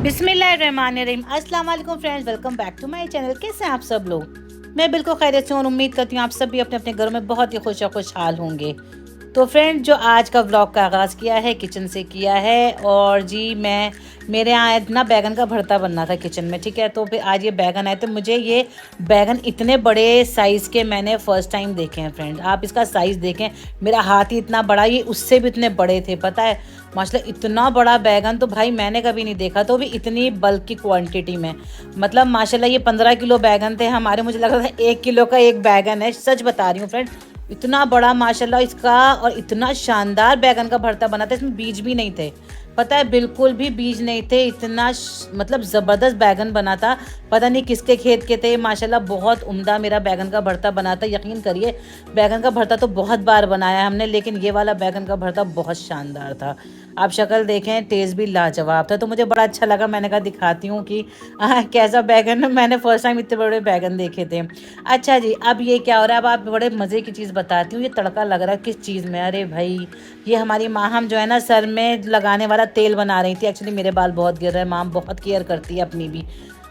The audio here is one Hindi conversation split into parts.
बिस्मिल्लाहिर्रहमानिर्रहीम। अस्सलाम वालेकुम friends, welcome back to my channel. कैसे हैं आप सब लोग? मैं बिल्कुल खैरियत से हूँ और उम्मीद करती हूँ आप सब भी अपने अपने घरों में बहुत ही खुशहाल होंगे। तो फ्रेंड, जो आज का व्लॉग का आगाज़ किया है किचन से किया है। और जी मैं मेरे यहाँ ना बैगन का भरता बनना था किचन में, ठीक है। तो फिर आज ये बैगन आए, तो मुझे ये बैगन इतने बड़े साइज़ के मैंने फ़र्स्ट टाइम देखे हैं फ्रेंड। आप इसका साइज़ देखें, मेरा हाथ ही इतना बड़ा, ये उससे भी इतने बड़े थे, पता है। माशाल्लाह इतना बड़ा बैगन तो भाई मैंने कभी नहीं देखा, तो भी इतनी बल्क की क्वांटिटी में। मतलब माशाल्लाह ये 15 किलो बैगन थे हमारे। मुझे लग रहा था 1 किलो का एक बैगन है, सच बता रही हूँ फ्रेंड। इतना बड़ा माशाल्लाह इसका, और इतना शानदार बैगन का भरता बना था। इसमें बीज भी नहीं थे, पता है, बिल्कुल भी बीज नहीं थे। इतना मतलब ज़बरदस्त बैगन बना था। पता नहीं किसके खेत के थे। माशाल्लाह बहुत उम्दा मेरा बैगन का भरता बना था। यकीन करिए, बैगन का भरता तो बहुत बार बनाया हमने, लेकिन ये वाला बैगन का भरता बहुत शानदार था। आप शक्ल देखें, टेस्ट भी लाजवाब था। तो मुझे बड़ा अच्छा लगा। मैंने कहा दिखाती हूँ कि कैसा बैगन। मैंने फर्स्ट टाइम इतने बड़े बैगन देखे थे। अच्छा जी, अब ये क्या हो रहा है? अब आप बड़े मज़े की चीज़ बताती हूँ। ये तड़का लग रहा है किस चीज़ में? अरे भाई, ये हमारी माँ हम जो है ना सर में लगाने वाला तेल बना रही थी। एक्चुअली मेरे बाल बहुत गिर रहे हैं, माँ बहुत केयर करती है अपनी भी।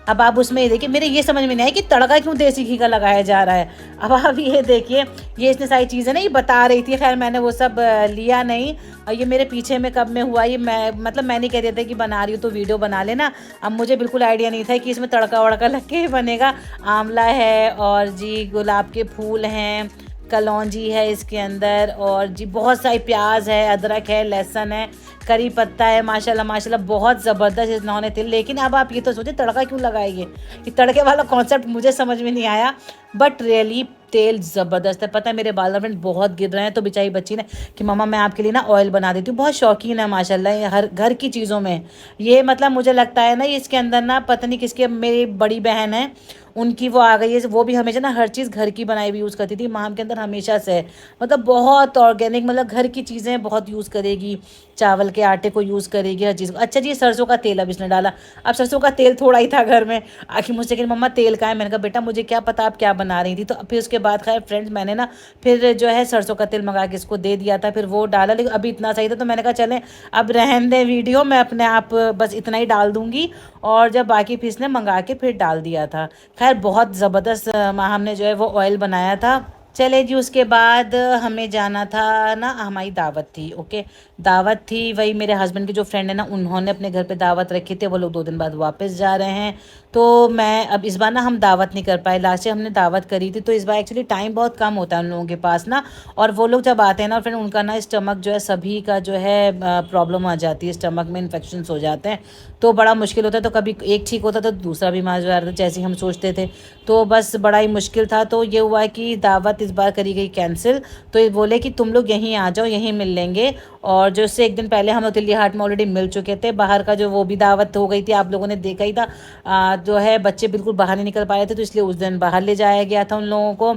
अब आप उसमें ये देखिए, मेरे ये समझ में नहीं आया कि तड़का क्यों देसी घी का लगाया जा रहा है। अब आप ये देखिए, ये इतनी सारी चीज़ें ना ये बता रही थी। खैर मैंने वो सब लिया नहीं। और ये मेरे पीछे में कब में हुआ, ये मैं मतलब मैंने कह दिया था कि बना रही हूँ तो वीडियो बना लेना। अब मुझे बिल्कुल आइडिया नहीं था कि इसमें तड़का वड़का लग के बनेगा। आंवला है और जी गुलाब के फूल हैं, कलौंजी है इसके अंदर, और जी बहुत सारी प्याज है, अदरक है, लहसुन है, करी पत्ता है। माशाल्लाह माशाल्लाह बहुत ज़बरदस्त इन्होंने थे। लेकिन अब आप ये तो सोचिए तड़का क्यों लगाएंगे? ये तड़के वाला कॉन्सेप्ट मुझे समझ में नहीं आया। बट रियली तेल ज़बरदस्त है। पता है मेरे बाल फ्रेंड बहुत गिर रहे हैं, तो बेचारी बच्ची ने कि मम्मा मैं आपके लिए ना ऑयल बना देती हूँ। बहुत शौकीन है माशाल्लाह ये हर घर की चीज़ों में। ये मतलब मुझे लगता है ना इसके अंदर ना पता नहीं किसके, मेरी बड़ी बहन है उनकी वो आ गई है। वो भी हमेशा ना हर चीज़ घर की बनाई हुई यूज़ करती थी। माँ के अंदर हमेशा से है। मतलब बहुत ऑर्गेनिक, मतलब घर की चीज़ें बहुत यूज़ करेगी। चावल के आटे को यूज़ करेगी हर चीज़ को। अच्छा जी, सरसों का तेल अब इसने डाला। अब सरसों का तेल थोड़ा ही था घर में। आखिर मुझसे कही मम्मा तेल का है। मैंने कहा बेटा मुझे क्या पता आप क्या बना रही थी। तो फिर उसके बाद खैर फ्रेंड्स मैंने ना फिर जो है सरसों का तेल मंगा के इसको दे दिया था। फिर वो डाला, लेकिन अभी इतना सही था तो मैंने कहा चलें अब रहन दें वीडियो, मैं अपने आप बस इतना ही डाल दूँगी। और जब बाकी फिर इसने मंगा के फिर डाल दिया था। खैर बहुत ज़बरदस्त हमने जो है वो ऑयल बनाया था। चले जी, उसके बाद हमें जाना था ना, हमारी दावत थी। ओके, दावत थी, वही मेरे हस्बैंड के जो फ्रेंड है ना उन्होंने अपने घर पे दावत रखी थी। वो लोग 2 दिन बाद वापस जा रहे हैं। तो मैं अब इस बार ना हम दावत नहीं कर पाए। लास्ट ईयर हमने दावत करी थी, तो इस बार एक्चुअली टाइम बहुत कम होता है उन लोगों के पास ना। और वो लोग जब आते हैं ना, फिर उनका ना स्टमक जो है सभी का जो है प्रॉब्लम आ जाती है, स्टमक में इन्फेक्शन हो जाते हैं। तो बड़ा मुश्किल होता है। तो कभी एक ठीक होता था तो दूसरा बीमार हो जाता था, जैसे हम सोचते थे। तो बस बड़ा ही मुश्किल था। तो ये हुआ कि दावत इस बार करी गई कैंसिल। तो ये बोले कि तुम लोग यहीं आ जाओ, यहीं मिल लेंगे। और जो उससे एक दिन पहले हम लोग दिल्ली हाट में ऑलरेडी मिल चुके थे। बाहर का जो वो भी दावत हो गई थी, आप लोगों ने देखा ही था। जो है बच्चे बिल्कुल बाहर नहीं निकल पा रहे थे, तो इसलिए उस दिन बाहर ले जाया गया था उन लोगों को।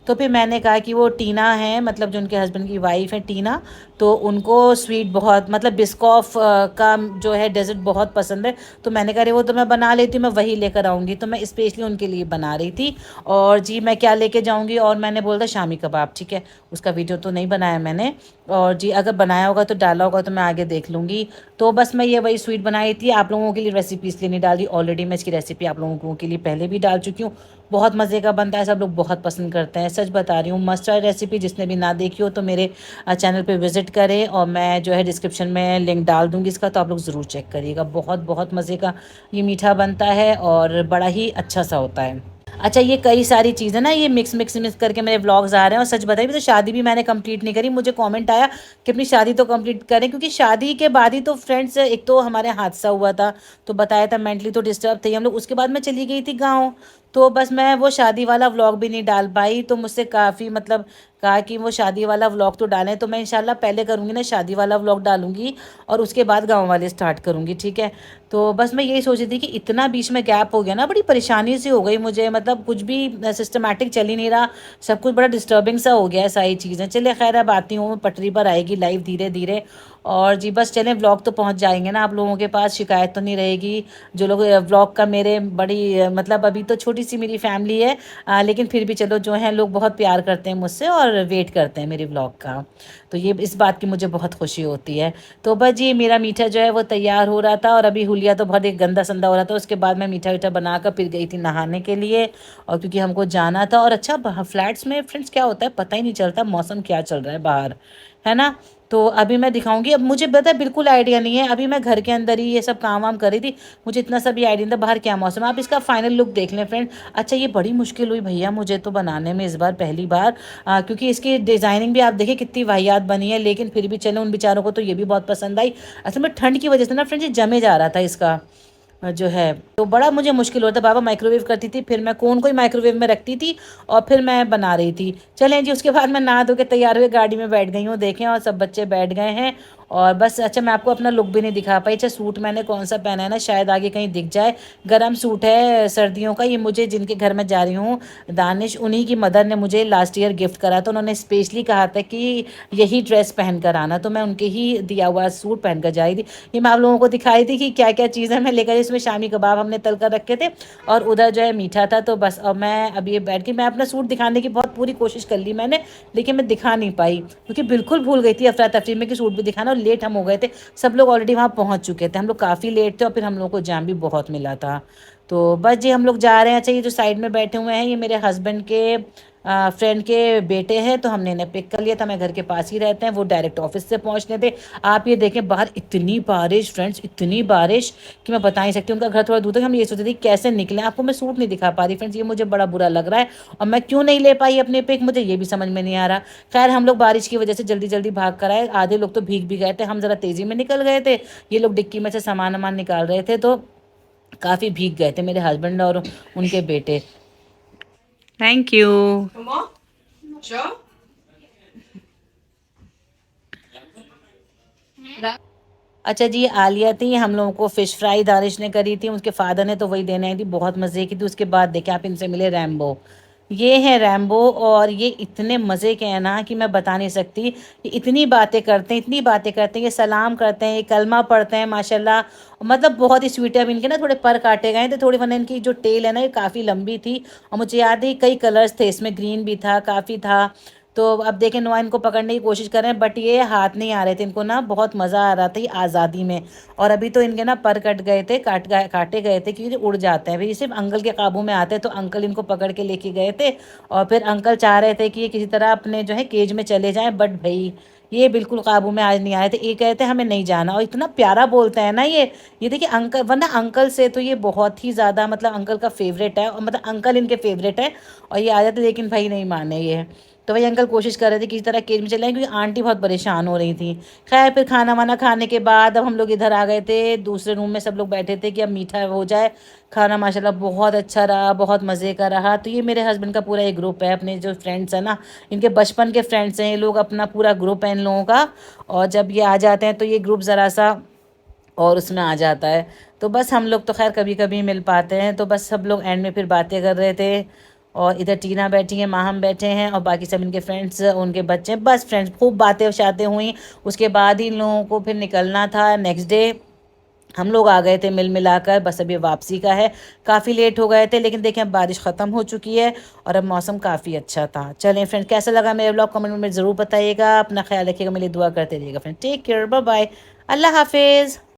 तो फिर मैंने कहा कि वो टीना है, मतलब जो उनके हस्बैंड की वाइफ है टीना, तो उनको स्वीट बहुत, मतलब बिस्कॉफ का जो है डेजर्ट बहुत पसंद है। तो मैंने कहा अरे वो तो मैं बना लेती हूँ, मैं वही लेकर आऊँगी। तो मैं स्पेशली उनके लिए बना रही थी। और जी मैं क्या लेके जाऊँगी, और मैंने बोला था शामी कबाब, ठीक है। उसका वीडियो तो नहीं बनाया मैंने। और जी अगर बनाया होगा तो डाला होगा तो मैं आगे देख लूँगी। तो बस मैं ये वही स्वीट बनाई थी। आप लोगों के लिए रेसिपी इसलिए नहीं डाली, ऑलरेडी मैं इसकी रेसिपी आप लोगों के लिए पहले भी डाल चुकी हूँ। बहुत मज़े का बनता है, सब लोग बहुत पसंद करते हैं, सच बता रही हूँ। मस्ट ट्राई रेसिपी, जिसने भी ना देखी हो तो मेरे चैनल पे विज़िट करें, और मैं जो है डिस्क्रिप्शन में लिंक डाल दूँगी इसका, तो आप लोग ज़रूर चेक करिएगा। बहुत बहुत मज़े का ये मीठा बनता है और बड़ा ही अच्छा सा होता है। अच्छा, ये कई सारी चीज़ें ना ये मिक्स करके मेरे व्लॉग्स आ रहे हैं। और सच बताइए तो शादी भी मैंने कंप्लीट नहीं करी। मुझे कमेंट आया कि अपनी शादी तो कंप्लीट करें, क्योंकि शादी के बाद ही तो फ्रेंड्स एक तो हमारे हादसा हुआ था, तो बताया था मेंटली तो डिस्टर्ब थे हम लोग। उसके बाद मैं चली गई थी गाँव। तो बस मैं वो शादी वाला व्लॉग भी नहीं डाल पाई। तो मुझसे काफ़ी मतलब कहा कि वो शादी वाला व्लॉग तो डालें। तो मैं इंशाल्लाह पहले करूँगी ना, शादी वाला व्लॉग डालूँगी और उसके बाद गाँव वाले स्टार्ट करूँगी, ठीक है। तो बस मैं यही सोच रही थी कि इतना बीच में गैप हो गया ना, बड़ी परेशानी सी हो गई मुझे। मतलब कुछ भी सिस्टमेटिक चल ही नहीं रहा, सब कुछ बड़ा डिस्टर्बिंग सा हो गया है सारी चीज़ें। चलिए खैर, अब आती हूँ, पटरी पर आएगी लाइव धीरे धीरे। और जी बस चलें, व्लॉग तो पहुँच जाएंगे ना आप लोगों के पास, शिकायत तो नहीं रहेगी। जो लोग व्लॉग का मेरे बड़ी मतलब अभी तो छोटी सी मेरी फैमिली है, लेकिन फिर भी चलो जो है लोग बहुत प्यार करते हैं मुझसे, और और वेट करते हैं मेरे व्लॉग का। तो ये इस बात की मुझे बहुत खुशी होती है। तो बस ये मेरा मीठा जो है वो तैयार हो रहा था, और अभी हुलिया तो बहुत एक गंदा संदा हो रहा था। उसके बाद मैं मीठा वीठा बनाकर फिर गई थी नहाने के लिए, और क्योंकि हमको जाना था। और अच्छा, फ्लैट्स में फ्रेंड्स क्या होता है पता ही नहीं चलता मौसम क्या चल रहा है बाहर, है ना। तो अभी मैं दिखाऊंगी। अब मुझे पता है बिल्कुल आइडिया नहीं है, अभी मैं घर के अंदर ही ये सब काम वाम कर रही थी, मुझे इतना सा भी आइडिया नहीं था बाहर क्या मौसम है। आप इसका फाइनल लुक देख लें फ्रेंड। अच्छा, ये बड़ी मुश्किल हुई भैया मुझे तो बनाने में इस बार, पहली बार, क्योंकि इसकी डिज़ाइनिंग भी आप देखिए कितनी वाहियात बनी है, लेकिन फिर भी चले उन बेचारों को तो ये भी बहुत पसंद आई। असल में ठंड की वजह से ना फ्रेंड्स ये जमे जा रहा था इसका जो है, तो बड़ा मुझे मुश्किल होता। बाबा माइक्रोवेव करती थी, फिर मैं कोन को ही माइक्रोवेव में रखती थी, और फिर मैं बना रही थी। चलें जी, उसके बाद मैं नहा धो के तैयार हुए गाड़ी में बैठ गई हूँ, देखें, और सब बच्चे बैठ गए हैं। और बस अच्छा, मैं आपको अपना लुक भी नहीं दिखा पाई। अच्छा, सूट मैंने कौन सा पहना है ना, शायद आगे कहीं दिख जाए। गर्म सूट है सर्दियों का, ये मुझे जिनके घर में जा रही हूँ, दानिश, उन्हीं की मदर ने मुझे लास्ट ईयर गिफ्ट करा था। उन्होंने स्पेशली कहा था कि यही ड्रेस पहन कर आना, तो मैं उनके ही दिया हुआ सूट पहन कर जा रही थी। ये मैं आप लोगों को दिखाई थी कि क्या क्या चीज़ें मैं लेकर, इसमें शामी कबाब हमने तल कर रखे थे, और उधर जो है मीठा था। तो बस अब मैं अभी ये बैठ के मैं अपना सूट दिखाने की बहुत पूरी कोशिश कर ली मैंने, लेकिन मैं दिखा नहीं पाई, क्योंकि बिल्कुल भूल गई थी अफरा तफरी में कि सूट भी दिखाना, और लेट हम हो गए थे। सब लोग ऑलरेडी वहाँ पहुँच चुके थे, हम लोग काफ़ी लेट थे, और फिर हम लोग को जाम भी बहुत मिला था। तो बस जी हम लोग जा रहे हैं। अच्छा, ये जो साइड में बैठे हुए हैं ये मेरे हस्बैंड के फ्रेंड के बेटे हैं, तो हमने इन्हें पिक कर लिया था। मैं घर के पास ही रहते हैं, वो डायरेक्ट ऑफिस से पहुंचने थे। आप ये देखें बाहर इतनी बारिश फ्रेंड्स, इतनी बारिश कि मैं बता नहीं सकती। उनका घर थोड़ा दूर तक, हम ये सोचते थे कैसे निकले। आपको मैं सूट नहीं दिखा पा रही फ्रेंड्स, ये मुझे बड़ा बुरा लग रहा है, और मैं क्यों नहीं ले पाई अपने पिक, मुझे ये भी समझ में नहीं आ रहा। खैर, हम लोग बारिश की वजह से जल्दी जल्दी भाग कर आए। आधे लोग तो भीग भी गए थे, हम ज़रा तेज़ी में निकल गए थे। ये लोग डिक्की में से सामान वामान निकाल रहे थे, तो काफ़ी भीग गए थे मेरे हस्बैंड और उनके बेटे। Thank you. अच्छा जी, आलिया थी, हम लोगों को फ़िश फ्राई दानिश ने करी थी, उसके फादर ने तो वही देने आई थी, बहुत मज़े की थी। उसके बाद देखें आप, इनसे मिले रैम्बो। ये है रैम्बो, और ये इतने मज़े के हैं ना कि मैं बता नहीं सकती। ये इतनी बातें करते हैं, इतनी बातें करते हैं, ये सलाम करते हैं, ये कलमा पढ़ते हैं माशाल्लाह। मतलब बहुत ही स्वीट है। अब इनके ना थोड़े पर काटे गए थे थोड़ी, वरना इनकी जो टेल है ना ये काफ़ी लंबी थी, और मुझे याद है कई कलर्स थे इसमें, ग्रीन भी था, काफ़ी था। तो अब देखें, नोआ इनको पकड़ने की कोशिश कर रहे हैं, बट ये हाथ नहीं आ रहे थे इनको ना, बहुत मज़ा आ रहा था ये आज़ादी में। और अभी तो इनके ना पर कट गए थे, काटे गए थे, क्योंकि उड़ जाते हैं। फिर ये सिर्फ अंकल के काबू में आते हैं, तो अंकल इनको पकड़ के लेके गए थे। और फिर अंकल चाह रहे थे कि ये किसी तरह अपने जो है केज में चले जाएं, बट भाई ये बिल्कुल काबू में आज नहीं आए थे। ये कहते हमें नहीं जाना, और इतना प्यारा बोलते हैं ना ये देखिए अंकल, वरना अंकल से तो ये बहुत ही ज़्यादा, मतलब अंकल का फेवरेट है, और मतलब अंकल इनके फेवरेट है, और ये आ जाते, लेकिन भाई नहीं माने ये। तो वही अंकल कोशिश कर रहे थे किसी तरह केज में चले, क्योंकि आंटी बहुत परेशान हो रही थी। खैर, फिर खाना वाना खाने के बाद अब हम लोग इधर आ गए थे, दूसरे रूम में सब लोग बैठे थे कि अब मीठा हो जाए। खाना माशाल्लाह बहुत अच्छा रहा, बहुत मज़े का रहा। तो ये मेरे हस्बैंड का पूरा एक ग्रुप है, अपने जो फ्रेंड्स हैं ना, इनके बचपन के फ्रेंड्स हैं ये लोग, अपना पूरा ग्रुप है इन लोगों का। और जब ये आ जाते हैं तो ये ग्रुप ज़रा सा और उसमें आ जाता है। तो बस हम लोग तो खैर कभी कभी मिल पाते हैं। तो बस सब लोग एंड में फिर बातें कर रहे थे, और इधर टीना बैठी है, माँ हम बैठे हैं, और बाकी सब इनके फ्रेंड्स, उनके बच्चे, बस फ्रेंड्स खूब बातें शातें हुई। उसके बाद ही इन लोगों को फिर निकलना था नेक्स्ट डे। हम लोग आ गए थे मिल मिलाकर, बस अभी वापसी का है। काफ़ी लेट हो गए थे, लेकिन देखें अब बारिश ख़त्म हो चुकी है, और अब मौसम काफ़ी अच्छा था। चलें फ्रेंड, कैसा लगा मेरा ब्लॉग कमेंट में ज़रूर बताइएगा। अपना ख्याल रखिएगा, मेरी दुआ करते रहिएगा friend. Take care, bye bye, Allah हाफिज़।